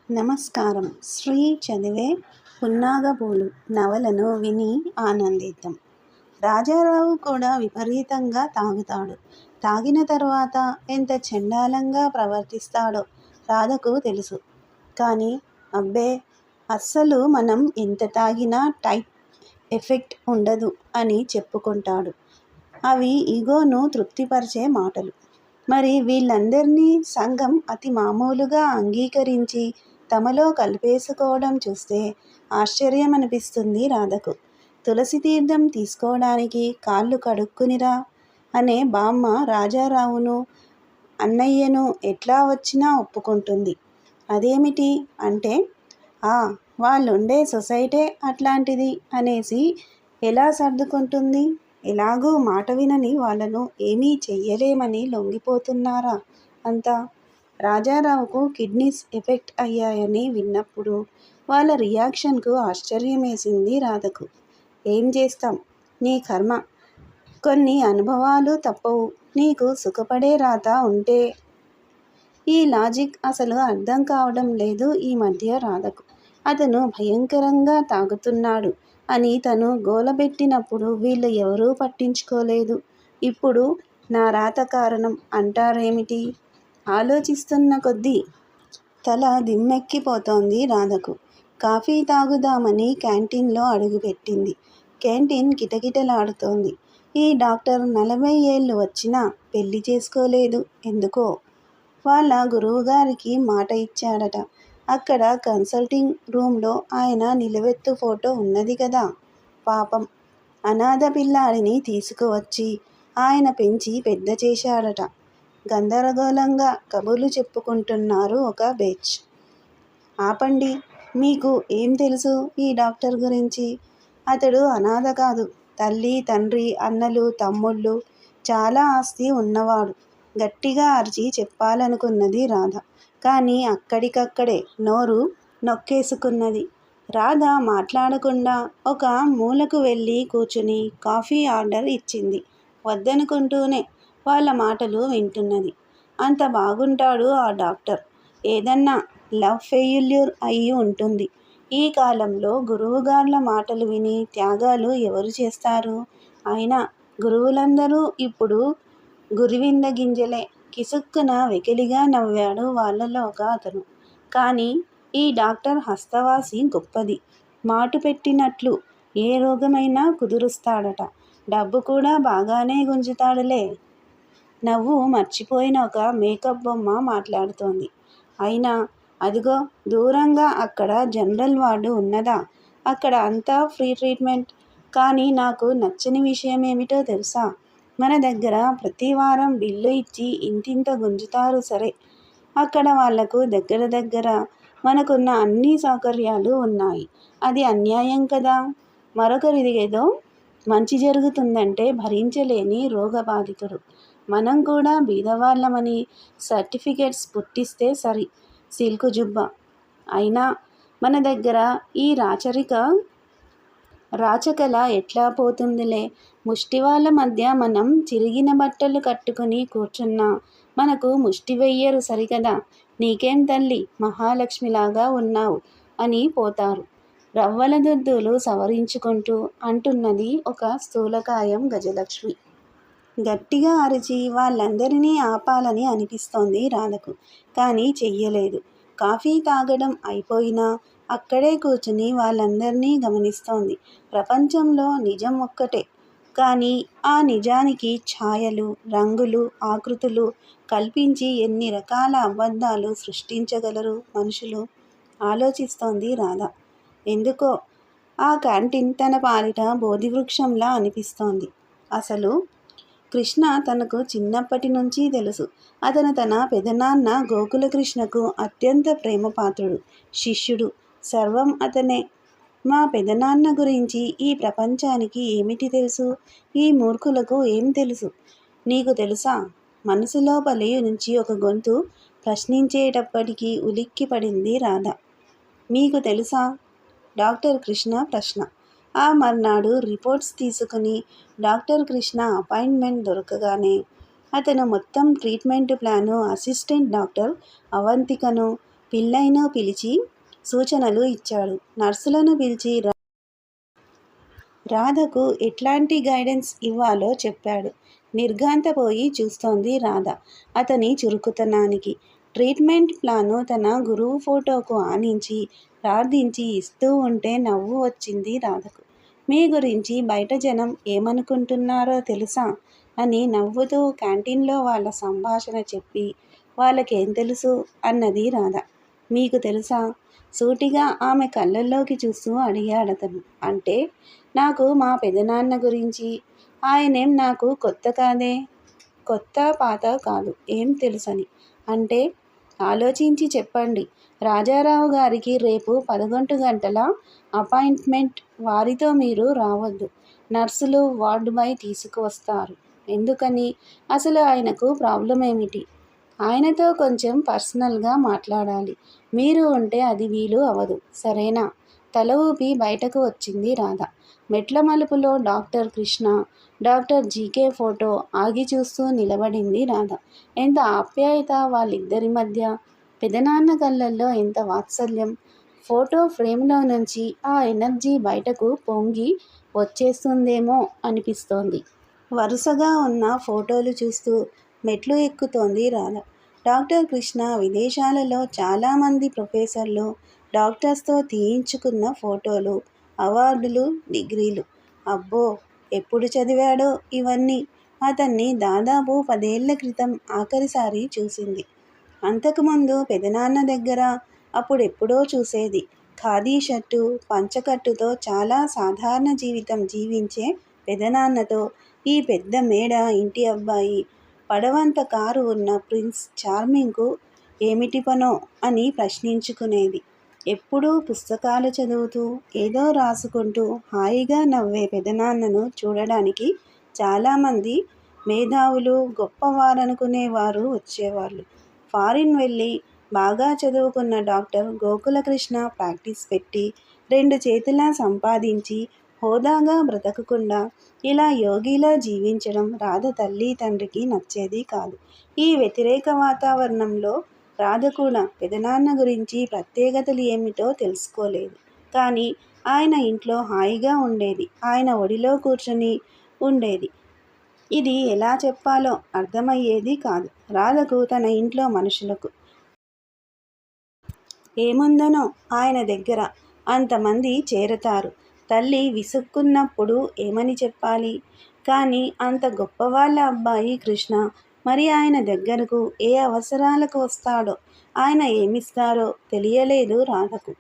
నమస్కారం. శ్రీ చదివే పున్నాగపూలు నవలను విని ఆనందిద్దాం. రాజారావు కూడా విపరీతంగా తాగుతాడు. తాగిన తర్వాత ఎంత చండాలంగా ప్రవర్తిస్తాడో రాధకు తెలుసు. కానీ అబ్బే, అస్సలు మనం ఎంత తాగినా టైప్ ఎఫెక్ట్ ఉండదు అని చెప్పుకుంటాడు. అవి ఈగోను తృప్తిపరిచే మాటలు. మరి వీళ్ళందరినీ సంఘం అతి మామూలుగా అంగీకరించి తమలో కలిపేసుకోవడం చూస్తే ఆశ్చర్యం అనిపిస్తుంది రాధకు. తులసి తీర్థం తీసుకోవడానికి కాళ్ళు కడుక్కునిరా అనే బామ్మ రాజారావును, అన్నయ్యను ఎట్లా వచ్చినా ఒప్పుకుంటుంది. అదేమిటి అంటే, వాళ్ళుండే సొసైటీ అట్లాంటిది అనేసి ఎలా సర్దుకుంటుంది? ఎలాగూ మాట వినని వాళ్ళను ఏమీ చెయ్యలేమని లొంగిపోతున్నారా అంతా? రాజారావుకు కిడ్నీస్ ఎఫెక్ట్ అయ్యాయని విన్నప్పుడు వాళ్ళ రియాక్షన్కు ఆశ్చర్యమేసింది రాధకు. ఏం చేస్తాం, నీ కర్మ. కొన్ని అనుభవాలు తప్పవు. నీకు సుఖపడే రాత ఉంటే. ఈ లాజిక్ అసలు అర్థం కావడం లేదు ఈ మధ్య రాధకు. అతను భయంకరంగా తాగుతున్నాడు అని తను గోలబెట్టినప్పుడు వీళ్ళు ఎవరూ పట్టించుకోలేదు. ఇప్పుడు నా రాత కారణం అంటారేమిటి? ఆలోచిస్తున్న కొద్దీ తల దిమ్మెక్కిపోతోంది రాధకు. కాఫీ తాగుదామని క్యాంటీన్లో అడుగుపెట్టింది. క్యాంటీన్ కిటకిటలాడుతోంది. ఈ డాక్టర్ 40 ఏళ్ళు వచ్చినా పెళ్లి చేసుకోలేదు. ఎందుకో? వాళ్ళ గురువుగారికి మాట ఇచ్చాడట. అక్కడ కన్సల్టింగ్ రూమ్లో ఆయన నిలువెత్తు ఫోటో ఉన్నది కదా. పాపం, అనాథ పిల్లాడిని తీసుకువచ్చి ఆయన పెంచి పెద్ద చేశాడట. గందరగోళంగా కబుర్లు చెప్పుకుంటున్నారు ఒక బేచ్. ఆపండి, మీకు ఏం తెలుసు ఈ డాక్టర్ గురించి? అతడు అనాథ కాదు. తల్లి, తండ్రి, అన్నలు, తమ్ముళ్ళు, చాలా ఆస్తి ఉన్నవాడు. గట్టిగా అరిచి చెప్పాలనుకున్నది రాధ. కానీ అక్కడికక్కడే నోరు నొక్కేసుకున్నది. రాధ మాట్లాడకుండా ఒక మూలకు వెళ్ళి కూర్చుని కాఫీ ఆర్డర్ ఇచ్చింది. వద్దనుకుంటూనే వాళ్ళ మాటలు వింటున్నది. అంత బాగుంటాడు ఆ డాక్టర్. ఏదన్నా లవ్ ఫెయిల్యూర్ అయి ఉంటుంది. ఈ కాలంలో గురువుగార్ల మాటలు విని త్యాగాలు ఎవరు చేస్తారు? అయినా గురువులందరూ ఇప్పుడు గురివింద గింజలే. కిసుక్కున వెకిలిగా నవ్వాడు వాళ్ళలో ఒక అతను. కానీ ఈ డాక్టర్ హస్తవాసి గొప్పది. మాటు పెట్టినట్లు ఏ రోగమైనా కుదురుస్తాడట. డబ్బు కూడా బాగానే గుంజుతాడులే. నవ్వు మర్చిపోయిన ఒక మేకప్ బొమ్మ మాట్లాడుతోంది. అయినా అదిగో దూరంగా అక్కడ జనరల్ వార్డు ఉన్నదా? అక్కడ అంతా ఫ్రీ ట్రీట్మెంట్. కానీ నాకు నచ్చని విషయం ఏమిటో తెలుసా? మన దగ్గర ప్రతి వారం బిల్లు ఇచ్చి ఇంతింత గుంజుతారు సరే. అక్కడ వాళ్లకు దగ్గర మనకున్న అన్ని సౌకర్యాలు ఉన్నాయి. అది అన్యాయం కదా. మరొకరిదేదో మంచి జరుగుతుందంటే భరించలేని రోగబాధితుడు. మనం కూడా బీదవాళ్ళమని సర్టిఫికెట్స్ పుట్టిస్తే సరి. సిల్కు జుబ్బా. అయినా మన దగ్గర ఈ రాచకల ఎట్లా పోతుందిలే. ముష్టివాళ్ళ మధ్య మనం చిరిగిన బట్టలు కట్టుకుని కూర్చున్నా మనకు ముష్టి వెయ్యరు సరికదా. నీకేం తల్లి, మహాలక్ష్మిలాగా ఉన్నావు అని పోతారు. రవ్వల దుద్దులు సవరించుకుంటూ అంటున్నది ఒక స్థూలకాయం గజలక్ష్మి. గట్టిగా అరిచి వాళ్ళందరినీ ఆపాలని అనిపిస్తోంది రాధకు. కానీ చెయ్యలేదు. కాఫీ తాగడం అయిపోయినా అక్కడే కూర్చుని వాళ్ళందరినీ గమనిస్తోంది. ప్రపంచంలో నిజం ఒక్కటే. కానీ ఆ నిజానికి ఛాయలు, రంగులు, ఆకృతులు కల్పించి ఎన్ని రకాల అబద్ధాలు సృష్టించగలరు మనుషులు? ఆలోచిస్తోంది రాధ. ఎందుకో ఆ క్యాంటీన్ తన పాలిట బోధివృక్షంలా అనిపిస్తోంది. అసలు కృష్ణ తనకు చిన్నప్పటి నుంచి తెలుసు. అతను తన పెదనాన్న గోకులకృష్ణకు అత్యంత ప్రేమపాత్రుడు, శిష్యుడు. సర్వం అతనే. మా పెదనాన్న గురించి ఈ ప్రపంచానికి ఏమిటి తెలుసు? ఈ మూర్ఖులకు ఏం తెలుసు? నీకు తెలుసా? మనసు లోపలి నుంచి ఒక గొంతు ప్రశ్నించేటప్పటికీ ఉలిక్కి పడింది రాధ. మీకు తెలుసా? డాక్టర్ కృష్ణ ప్రశ్న. ఆ మర్నాడు రిపోర్ట్స్ తీసుకుని డాక్టర్ కృష్ణ అపాయింట్మెంట్ దొరకగానే అతను మొత్తం ట్రీట్మెంట్ ప్లాను అసిస్టెంట్ డాక్టర్ అవంతికను, పిల్లైను పిలిచి సూచనలు ఇచ్చాడు. నర్సులను పిలిచి రాధకు ఎట్లాంటి గైడెన్స్ ఇవ్వాలో చెప్పాడు. నిర్ఘాంతపోయి చూస్తోంది రాధ అతని చురుకుతనానికి. ట్రీట్మెంట్ ప్లాను తన గురువు ఫోటోకు ఆనించి ప్రార్థించి ఇస్తూ ఉంటే నవ్వు వచ్చింది రాధకు. మీ గురించి బయట జనం ఏమనుకుంటున్నారో తెలుసా అని నవ్వుతూ క్యాంటీన్లో వాళ్ళ సంభాషణ చెప్పి వాళ్ళకేం తెలుసు అన్నది రాధ. మీకు తెలుసా? సూటిగా ఆమె కళ్ళల్లోకి చూస్తూ అడిగాడతను. అంటే నాకు మా పెదనాన్న గురించి. ఆయనేం నాకు కొత్త కాదే. కొత్త పాత కాదు, ఏం తెలుసని. అంటే ఆలోచించి చెప్పండి. రాజారావు గారికి రేపు 11 గంటల అపాయింట్మెంట్. వారితో మీరు రావద్దు. నర్సులు వార్డు బాయ్ తీసుకువస్తారు. ఎందుకని? అసలు ఆయనకు ప్రాబ్లం ఏమిటి? ఆయనతో కొంచెం పర్సనల్గా మాట్లాడాలి. మీరు ఉంటే అది వీలు అవదు. సరేనా? తల ఊపి బయటకు వచ్చింది రాధ. మెట్ల మలుపులో doctor Krishna, doctor GK photo ఆగి చూస్తూ నిలబడింది రాధ. ఎంత ఆప్యాయత వాళ్ళిద్దరి మధ్య! పెదనాన్న కళ్ళల్లో ఎంత వాత్సల్యం! ఫోటో ఫ్రేమ్లో నుంచి ఆ ఎనర్జీ బయటకు పొంగి వచ్చేస్తుందేమో అనిపిస్తోంది. వరుసగా ఉన్న ఫోటోలు చూస్తూ మెట్లు ఎక్కుతోంది రాధ. డాక్టర్ కృష్ణ విదేశాలలో చాలామంది ప్రొఫెసర్లు, డాక్టర్స్తో తీయించుకున్న ఫోటోలు, అవార్డులు, డిగ్రీలు. అబ్బో, ఎప్పుడు చదివాడో ఇవన్నీ! అతన్ని దాదాపు 10 ఏళ్ల క్రితం ఆఖరిసారి చూసింది. అంతకుముందు పెదనాన్న దగ్గర అప్పుడెప్పుడో చూసేది. ఖాదీ షర్టు, పంచకట్టుతో చాలా సాధారణ జీవితం జీవించే పెదనాన్నతో ఈ పెద్ద మేడ ఇంటి అబ్బాయి, పడవంత కారు ఉన్న ప్రిన్స్ చార్మింగ్కు ఏమిటి పనో అని ప్రశ్నించుకునేది. ఎప్పుడూ పుస్తకాలు చదువుతూ ఏదో రాసుకుంటూ హాయిగా నవ్వే పెదనాన్నను చూడడానికి చాలామంది మేధావులు, గొప్పవారనుకునేవారు వచ్చేవాళ్ళు. ఫారిన్ వెళ్ళి బాగా చదువుకున్న డాక్టర్ గోకులకృష్ణ ప్రాక్టీస్ పెట్టి 2 చేతులా సంపాదించి హోదాగా బ్రతకకుండా ఇలా యోగిలా జీవించడం రాధ తల్లి తండ్రికి నచ్చేది కాదు. ఈ వ్యతిరేక వాతావరణంలో రాధ కూడా పెదనాన్న గురించి ప్రత్యేకతలు ఏమిటో తెలుసుకోలేదు. కానీ ఆయన ఇంట్లో హాయిగా ఉండేది. ఆయన ఒడిలో కూర్చొని ఉండేది. ఇది ఎలా చెప్పాలో అర్థమయ్యేది కాదు రాధకు. తన ఇంట్లో మనుషులకు ఏముందనో ఆయన దగ్గర అంతమంది చేరతారు. తల్లి విసుక్కున్నప్పుడు ఏమని చెప్పాలి? కానీ అంత గొప్పవాళ్ళ అబ్బాయి కృష్ణ. మరి ఆయన దగ్గరకు ఏ అవసరాలకు వస్తాడో, ఆయన ఏమిస్తారో తెలియలేదు రాధకు.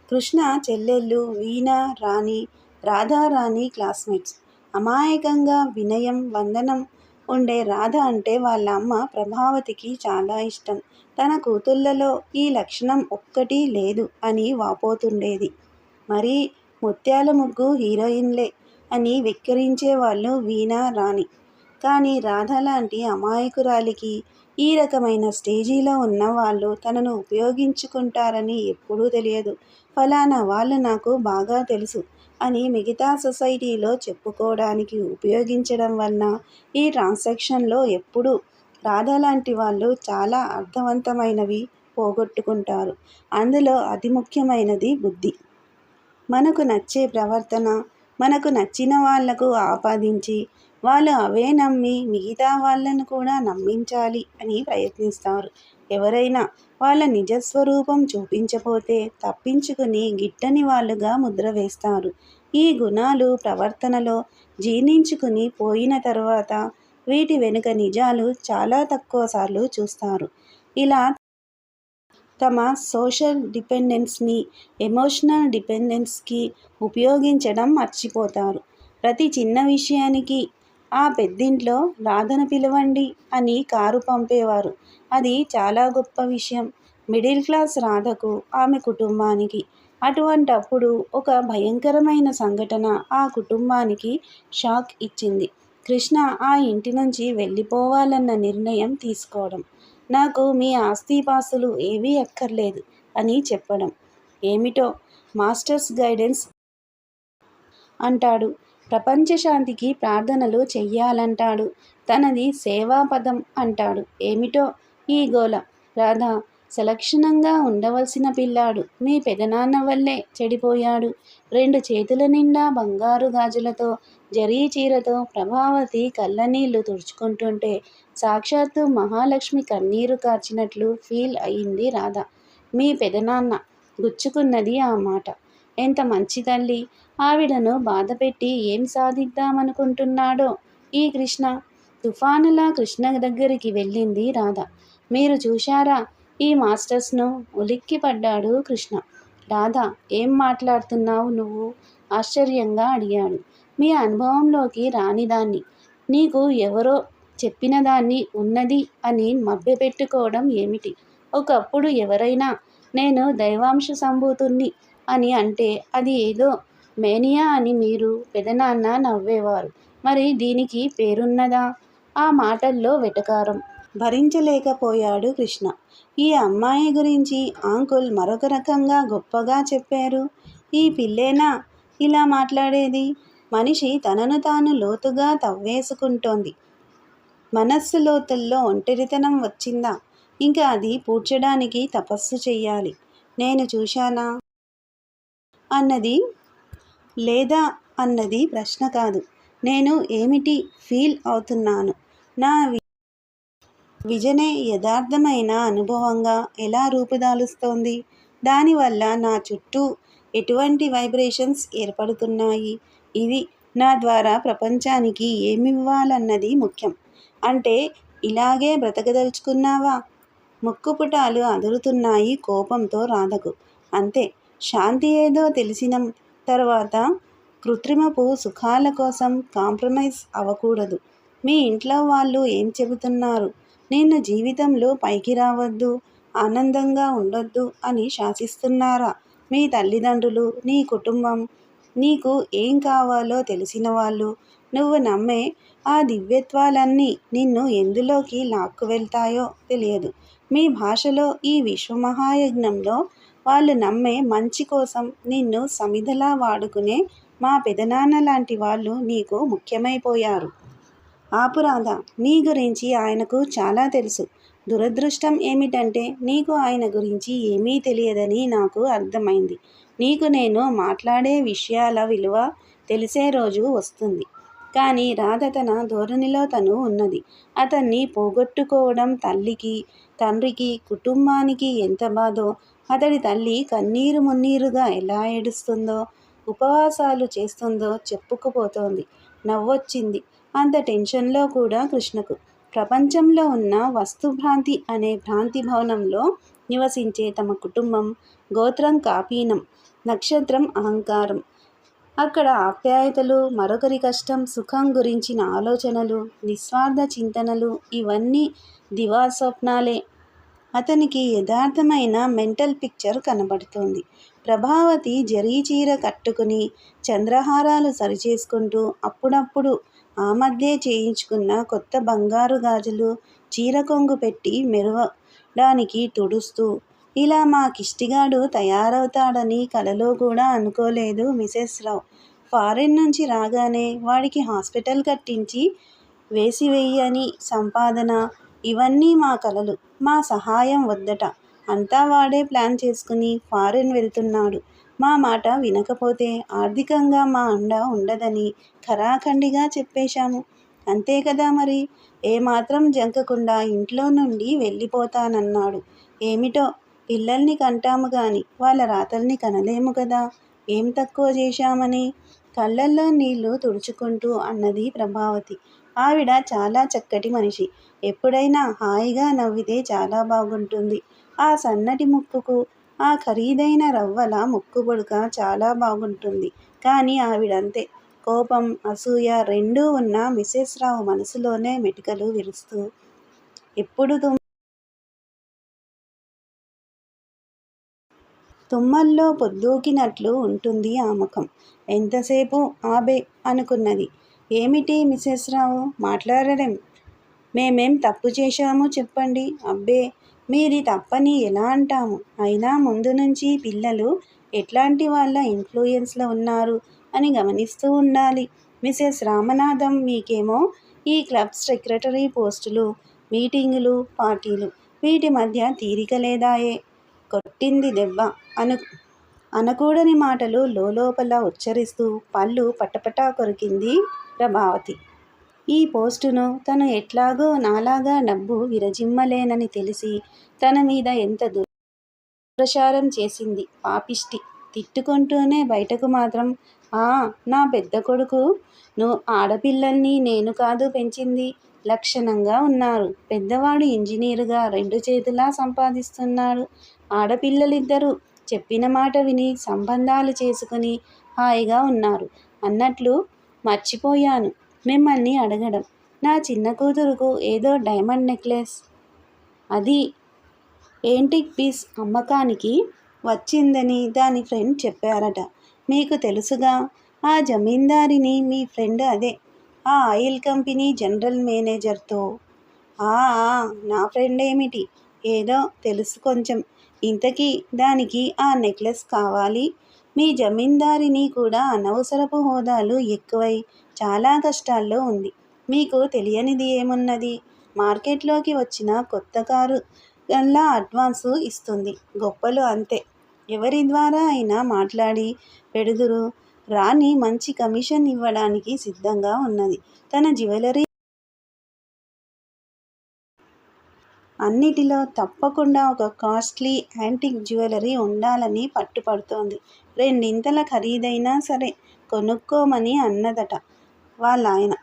కృష్ణ చెల్లెళ్ళు వీణ, రాణి, రాధారాణి క్లాస్మేట్స్. అమాయకంగా వినయం, వందనం ఉండే రాధ అంటే వాళ్ళ అమ్మ ప్రభావతికి చాలా ఇష్టం. తన కూతుళ్లలో ఈ లక్షణం ఒక్కటీ లేదు అని వాపోతుండేది. మరి ముత్యాల ముగ్గు హీరోయిన్లే అని వెక్కిరించేవాళ్ళు వీణ, రాణి. కానీ రాధ లాంటి అమాయకురాలికి ఈ రకమైన స్టేజీలో ఉన్నవాళ్ళు తనను ఉపయోగించుకుంటారని ఎప్పుడూ తెలియదు. ఫలానా వాళ్ళు నాకు బాగా తెలుసు అని మిగతా సొసైటీలో చెప్పుకోవడానికి ఉపయోగించడం వలన ఈ ట్రాన్సాక్షన్లో ఎప్పుడూ రాధ లాంటి వాళ్ళు చాలా అర్థవంతమైనవి పోగొట్టుకుంటారు. అందులో అతి ముఖ్యమైనది బుద్ధి. మనకు నచ్చే ప్రవర్తన మనకు నచ్చిన వాళ్లకు ఆపాదించి వాళ్ళు అవే నమ్మి మిగతా వాళ్ళను కూడా నమ్మించాలి అని ప్రయత్నిస్తారు. ఎవరైనా వాళ్ళ నిజస్వరూపం చూపించపోతే తప్పించుకుని గిట్టని వాళ్ళుగా ముద్ర వేస్తారు. ఈ గుణాలు ప్రవర్తనలో జీర్ణించుకుని పోయిన తర్వాత వీటి వెనుక నిజాలు చాలా తక్కువసార్లు చూస్తారు. ఇలా తమ సోషల్ డిపెండెన్స్ని ఎమోషనల్ డిపెండెన్స్కి ఉపయోగించడం మర్చిపోతారు. ప్రతి చిన్న విషయానికి ఆ పెద్దింట్లో రాధను పిలవండి అని కారు పంపేవారు. అది చాలా గొప్ప విషయం మిడిల్ క్లాస్ రాధకు, ఆమె కుటుంబానికి. అటువంటప్పుడు ఒక భయంకరమైన సంఘటన ఆ కుటుంబానికి షాక్ ఇచ్చింది. కృష్ణ ఆ ఇంటి నుంచి వెళ్ళిపోవాలన్న నిర్ణయం తీసుకోవడం. నాకు మీ ఆస్తిపాస్తులు ఏవీ అక్కర్లేదు అని చెప్పడం. ఏమిటో మాస్టర్స్ గైడెన్స్ అంటాడు. ప్రపంచ శాంతికి ప్రార్థనలు చెయ్యాలంటాడు. తనది సేవాపదం అంటాడు. ఏమిటో ఈ గోల! రాధ సలక్షణంగా ఉండవలసిన పిల్లాడు మీ పెదనాన్న వల్లే చెడిపోయాడు. 2 చేతుల నిండా బంగారు గాజులతో, జరీ చీరతో ప్రభావతి కళ్ళనీళ్లు తుడుచుకుంటుంటే సాక్షాత్తు మహాలక్ష్మి కన్నీరు కార్చినట్లు ఫీల్ అయింది రాధ. మీ పెదనాన్న గుచ్చుకున్నది ఆ మాట. ఎంత మంచి తల్లి! ఆవిడను బాధపెట్టి ఏం సాధిద్దామనుకుంటున్నాడో ఈ కృష్ణ! తుఫానులా కృష్ణ దగ్గరికి వెళ్ళింది రాధ. మీరు చూశారా ఈ మాస్టర్స్ను? ఉలిక్కిపడ్డాడు కృష్ణ. రాధా, ఏం మాట్లాడుతున్నావు నువ్వు? ఆశ్చర్యంగా అడిగాడు. మీ అనుభవంలోకి రానిదాన్ని, నీకు ఎవరో చెప్పినదాన్ని ఉన్నది అని మభ్యపెట్టుకోవడం ఏమిటి? ఒకప్పుడు ఎవరైనా నేను దైవాంశ సంభూతుణ్ణి అని అంటే అది ఏదో మేనియా అని మీరు పెదనాన్న నవ్వేవారు. మరి దీనికి పేరున్నదా? ఆ మాటల్లో వెటకారం భరించలేకపోయాడు కృష్ణ. ఈ అమ్మాయి గురించి అంకుల్ మరొక రకంగా గొప్పగా చెప్పారు. ఈ పిల్లేనా ఇలా మాట్లాడేది? మనిషి తనను తాను లోతుగా తవ్వేసుకుంటోంది. మనస్సు లోతుల్లో ఒంటరితనం వచ్చిందా? ఇంకా అది పూడ్చడానికి తపస్సు చెయ్యాలి. నేను చూశానా అన్నది లేదా అన్నది ప్రశ్న కాదు. నేను ఏమిటి ఫీల్ అవుతున్నాను? నా విజనే యథార్థమైన అనుభవంగా ఎలా రూపుదాలుస్తోంది? దానివల్ల నా చుట్టూ ఎటువంటి వైబ్రేషన్స్ ఏర్పడుతున్నాయి? ఇది నా ద్వారా ప్రపంచానికి ఏమివ్వాలన్నది ముఖ్యం. అంటే ఇలాగే బ్రతకదలుచుకున్నావా? ముక్కుపుటాలు అదురుతున్నాయి కోపంతో రాధకు. అంతే, శాంతి ఏదో తెలిసిన తర్వాత కృత్రిమపు సుఖాల కోసం కాంప్రమైజ్ అవ్వకూడదు. మీ ఇంట్లో వాళ్ళు ఏం చెబుతున్నారు? నిన్ను జీవితంలో పైకి రావద్దు, ఆనందంగా ఉండొద్దు అని శాసిస్తున్నారా? మీ తల్లిదండ్రులు, నీ కుటుంబం, నీకు ఏం కావాలో తెలిసిన వాళ్ళు, నువ్వు నమ్మే ఆ దివ్యత్వాలన్నీ నిన్ను ఎందులోకి లాక్కు వెళ్తాయో తెలియదు. మీ భాషలో ఈ విశ్వమహాయజ్ఞంలో వాళ్ళు నమ్మే మంచి కోసం నిన్ను సమిధలా వాడుకునే మా పెదనాన్న లాంటి వాళ్ళు నీకు ముఖ్యమైపోయారు. ఆపురాధా, నీ గురించి ఆయనకు చాలా తెలుసు. దురదృష్టం ఏమిటంటే నీకు ఆయన గురించి ఏమీ తెలియదని నాకు అర్థమైంది. నీకు నేను మాట్లాడే విషయాల విలువ తెలిసే రోజు వస్తుంది. కానీ రాధ తన ధోరణిలో తను ఉన్నది. అతన్ని పోగొట్టుకోవడం తల్లికి, తండ్రికి, కుటుంబానికి ఎంత బాధో, అతడి తల్లి కన్నీరు మున్నీరుగా ఎలా ఏడుస్తుందో, ఉపవాసాలు చేస్తుందో చెప్పుకుపోతోంది. నవ్వొచ్చింది అంత టెన్షన్లో కూడా కృష్ణకు. ప్రపంచంలో ఉన్న వస్తుభ్రాంతి అనే భ్రాంతి భవనంలో నివసించే తమ కుటుంబం, గోత్రం కాపీనం, నక్షత్రం అహంకారం. అక్కడ ఆప్యాయతలు, మరొకరి కష్టం సుఖం గురించిన ఆలోచనలు, నిస్వార్థ చింతనలు ఇవన్నీ దివాస్వప్నాలే. అతనికి యథార్థమైన మెంటల్ పిక్చర్ కనబడుతోంది. ప్రభావతి జరీ చీర కట్టుకుని చంద్రహారాలు సరిచేసుకుంటూ అప్పుడప్పుడు ఆ మధ్యే చేయించుకున్న కొత్త బంగారు గాజులు చీర కొంగు పెట్టి మెరవడానికి తుడుస్తూ, ఇలా మా కిష్టిగాడు తయారవుతాడని కలలో కూడా అనుకోలేదు మిసెస్ రావు. ఫారిన్ నుంచి రాగానే వాడికి హాస్పిటల్ కట్టించి వేసివెయ్యని సంపాదన, ఇవన్నీ మా కలలు. మా సహాయం వద్దట. అంతా వాడే ప్లాన్ చేసుకుని ఫారిన్ వెళ్తున్నాడు. మా మాట వినకపోతే ఆర్థికంగా మా అండ ఉండదని ఖరాఖండిగా చెప్పేశాము. అంతే కదా మరి. ఏమాత్రం జంకకుండా ఇంట్లో నుండి వెళ్ళిపోతానన్నాడు. ఏమిటో, పిల్లల్ని కంటాము గాని వాళ్ళ రాతల్ని కనలేము కదా. ఏం తక్కువ చేశామని? కళ్ళల్లో నీళ్లు తుడుచుకుంటూ అన్నది ప్రభావతి. ఆవిడ చాలా చక్కటి మనిషి. ఎప్పుడైనా హాయిగా నవ్వితే చాలా బాగుంటుంది. ఆ సన్నటి ముక్కుకు ఆ ఖరీదైన రవ్వల ముక్కుపుడక చాలా బాగుంటుంది. కానీ ఆవిడంతే. కోపం, అసూయ రెండూ ఉన్న మిసెస్ రావు మనసులోనే మెటికలు విరుస్తూ ఎప్పుడు తుమ్మల్లో పొద్దూకినట్లు ఉంటుంది ఆ ముఖం. ఎంతసేపు ఆబే అనుకున్నది. ఏమిటి మిసెస్ రావు మాట్లాడడం? మేమేం తప్పు చేశాము చెప్పండి. అబ్బే, మీది తప్పని ఎలా అంటాము? అయినా ముందు నుంచి పిల్లలు ఎట్లాంటి వాళ్ళ ఇన్ఫ్లుయెన్స్లో ఉన్నారు అని గమనిస్తూ ఉండాలి. మిసెస్ రామనాథం మీకేమో ఈ క్లబ్ సెక్రటరీ పోస్టులు, మీటింగులు, పార్టీలు. వీటి మధ్య తీరిక లేదాయే. కొట్టింది దెబ్బ అనకూడని మాటలు లోపల ఉచ్చరిస్తూ పళ్ళు పటపటా కొరికింది ప్రభావతి. ఈ పోస్టును తను ఎట్లాగో నాలాగా డబ్బు విరజిమ్మలేనని తెలిసి తన మీద ఎంత దుష్ప్రచారం చేసింది పాపిష్టి. తిట్టుకుంటూనే బయటకు మాత్రం, నా పెద్ద కొడుకు ఆడపిల్లల్ని నేను కాదు పెంచింది, లక్షణంగా ఉన్నారు. పెద్దవాడు ఇంజనీరుగా 2 చేతులా సంపాదిస్తున్నాడు. ఆడపిల్లలిద్దరూ చెప్పిన మాట విని సంబంధాలు చేసుకుని హాయిగా ఉన్నారు. అన్నట్లు మర్చిపోయాను మిమ్మల్ని అడగడం. నా చిన్న కూతురుకు ఏదో డైమండ్ నెక్లెస్, అది యాంటిక్ పీస్ అమ్మకానికి వచ్చిందని దాని ఫ్రెండ్ చెప్పారట. మీకు తెలుసుగా ఆ జమీందారిని మీ ఫ్రెండ్, అదే ఆ ఆయిల్ కంపెనీ జనరల్ మేనేజర్తో. నా ఫ్రెండ్ ఏమిటి, ఏదో తెలుసు కొంచెం. ఇంతకీ దానికి ఆ నెక్లెస్ కావాలి. మీ జమీందారిని కూడా అనవసరపు హోదాలు ఎక్కువై చాలా కష్టాల్లో ఉంది. మీకు తెలియనిది ఏమున్నది? మార్కెట్లోకి వచ్చిన కొత్త కారు కల్లా అడ్వాన్సు ఇస్తుంది. గొప్పలు అంతే. ఎవరి ద్వారా అయినా మాట్లాడి పెడుదురు. రాణి మంచి కమిషన్ ఇవ్వడానికి సిద్ధంగా ఉన్నది. తన జ్యువెలరీ అన్నిటిలో తప్పకుండా ఒక కాస్ట్లీ యాంటిక్ జ్యువెలరీ ఉండాలని పట్టుపడుతోంది. 2 ఖరీదైనా సరే కొనుక్కోమని అన్నదట వాళ్ళాయన.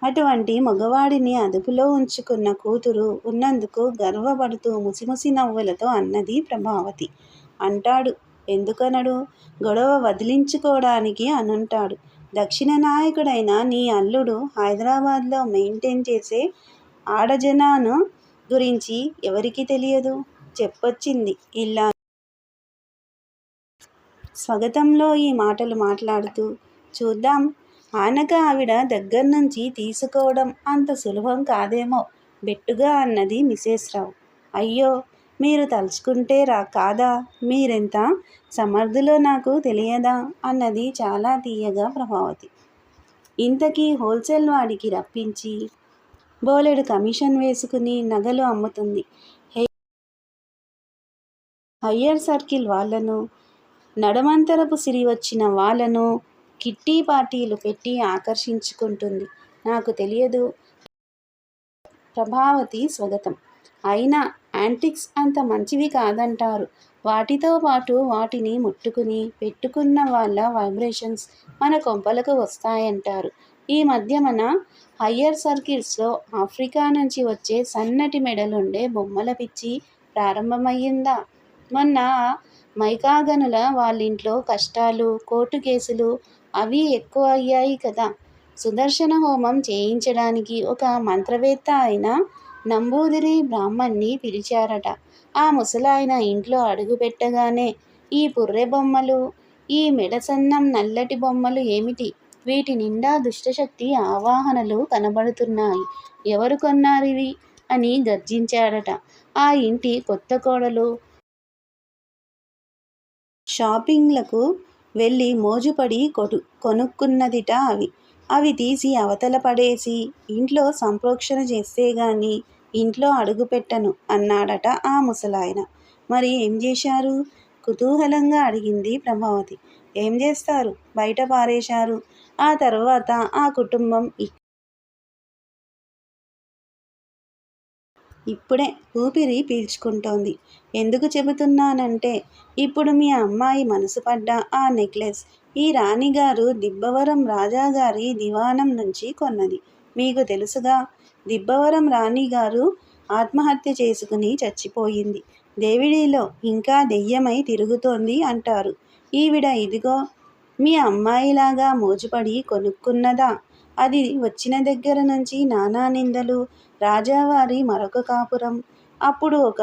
అటువంటి మగవాడిని అదుపులో ఉంచుకున్న కూతురు ఉన్నందుకు గర్వపడుతూ ముసిముసి నవ్వులతో అన్నది ప్రభావతి. అంటాడు, ఎందుకనడు? గొడవ వదిలించుకోవడానికి అనుంటాడు. దక్షిణ నాయకుడైన నీ అల్లుడు హైదరాబాద్లో మెయింటైన్ చేసే ఆడజనాను గురించి ఎవరికి తెలియదు? చెప్పొచ్చింది ఇల్లాలు స్వాగతంలో ఈ మాటలు మాట్లాడుతూ. చూద్దాం, ఆనక ఆవిడ దగ్గర్నుంచి తీసుకోవడం అంత సులభం కాదేమో బెట్టుగా అన్నది మిసెస్ రావు. అయ్యో, మీరు తలుచుకుంటే కాదా? మీరెంత సమర్థులో నాకు తెలియదా? అన్నది చాలా తీయగా ప్రభావతి. ఇంతకీ హోల్సేల్ వాడికి రప్పించి బోలెడు కమిషన్ వేసుకుని నగలు అమ్ముతుంది. హయ్యర్ సర్కిల్ వాళ్ళను, నడమంతరపు సిరి వచ్చిన వాళ్ళను కిట్టి పార్టీలు పెట్టి ఆకర్షించుకుంటుంది. నాకు తెలియదు. ప్రభావతి స్వాగతం. అయినా యాంటిక్స్ అంత మంచివి కాదంటారు. వాటితో పాటు వాటిని ముట్టుకుని పెట్టుకున్న వాళ్ళ వైబ్రేషన్స్ మన కొంపలకు వస్తాయంటారు. ఈ మధ్య మన హయ్యర్ సర్కిల్స్లో ఆఫ్రికా నుంచి వచ్చే సన్నటి మెడలుండే బొమ్మల పిచ్చి ప్రారంభమయ్యిందా? మొన్న మైకాగనుల వాళ్ళింట్లో కష్టాలు, కోర్టు కేసులు అవి ఎక్కువ అయ్యాయి కదా. సుదర్శన హోమం చేయించడానికి ఒక మంత్రవేత్త అయిన నంబూదిరి బ్రాహ్మణ్ణి పిలిచారట. ఆ ముసలాయన ఇంట్లో అడుగు పెట్టగానే ఈ పుర్రె బొమ్మలు, ఈ మెడసన్నం నల్లటి బొమ్మలు ఏమిటి? వీటి నిండా దుష్టశక్తి ఆవాహనలు కనబడుతున్నాయి. ఎవరు కొన్నారివి అని గర్జించాడట. ఆ ఇంటి కొత్త కోడలు షాపింగ్లకు వెళ్ళి మోజుపడి కొనుక్కున్నదిట. అవి తీసి అవతల పడేసి ఇంట్లో సంప్రోక్షణ చేస్తే గాని ఇంట్లో అడుగు పెట్టను అన్నాడట ఆ ముసలాయన. మరి ఏం చేశారు? కుతూహలంగా అడిగింది ప్రభావతి. ఏం చేస్తారు? బయట పారేశారు. ఆ తర్వాత ఆ కుటుంబం ఇప్పుడే ఊపిరి పీల్చుకుంటోంది. ఎందుకు చెబుతున్నానంటే, ఇప్పుడు మీ అమ్మాయి మనసు పడ్డ ఆ నెక్లెస్ ఈ రాణిగారు దిబ్బవరం రాజాగారి దివాణం నుంచి కొన్నది. మీకు తెలుసుగా. దిబ్బవరం రాణిగారు ఆత్మహత్య చేసుకుని చచ్చిపోయింది. దేవిడిలో ఇంకా దెయ్యమై తిరుగుతోంది అంటారు. ఈవిడ ఇదిగో మీ అమ్మాయిలాగా మోజుపడి కొనుక్కున్నదా? అది వచ్చిన దగ్గర నుంచి నానా నిందలు. రాజావారి మరొక కాపురం. అప్పుడు ఒక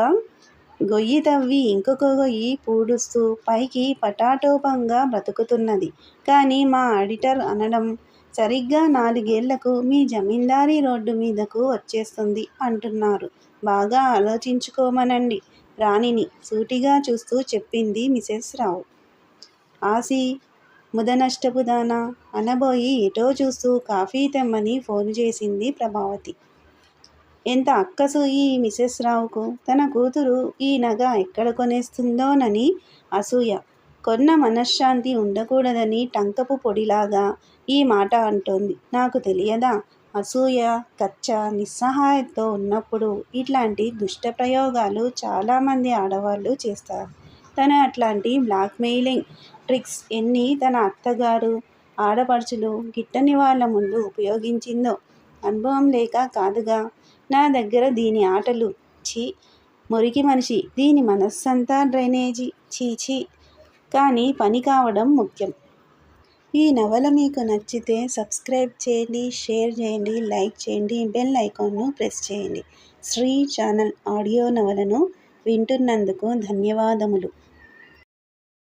గొయ్యి తవ్వి ఇంకొక గొయ్యి పూడుస్తూ పైకి పటాటోపంగా బ్రతుకుతున్నది. కానీ మా ఆడిటర్ అనడం సరిగ్గా 4 ఏళ్లకు మీ జమీందారీ రోడ్డు మీదకు వచ్చేస్తుంది అంటున్నారు. బాగా ఆలోచించుకోమనండి రాణిని సూటిగా చూస్తూ చెప్పింది మిసెస్ రావు. ఆసి ముదనష్టపు దానా అనబోయి ఎటో చూస్తూ కాఫీ తెమ్మని ఫోను చేసింది ప్రభావతి. ఎంత అక్కసు ఈ మిసెస్ రావుకు. తన కూతురు ఈ నగ ఎక్కడ కొనేస్తుందోనని అసూయ. కొన్న మనశ్శాంతి ఉండకూడదని టంకపు పొడిలాగా ఈ మాట అంటోంది. నాకు తెలియదా? అసూయ, కచ్చ, నిస్సహాయతతో ఉన్నప్పుడు ఇట్లాంటి దుష్ట ప్రయోగాలు చాలామంది ఆడవాళ్ళు చేస్తారు. తను అట్లాంటి బ్లాక్మెయిలింగ్ ట్రిక్స్ ఎన్ని తన అత్తగారు, ఆడపడుచులు, గిట్టని వాళ్ళ ముందు ఉపయోగించిందో. అనుభవం లేక కాదుగా. నా దగ్గర దీని ఆటలు. ఛీ, మురికి మనిషి. దీని మనస్సంతా డ్రైనేజీ. ఛీ. కానీ పని కావడం ముఖ్యం. ఈ నవల మీకు నచ్చితే సబ్స్క్రైబ్ చేయండి, షేర్ చేయండి, లైక్ చేయండి, బెల్ ఐకాన్ను ప్రెస్ చేయండి. శ్రీ ఛానల్ ఆడియో నవలను వింటున్నందుకు ధన్యవాదములు.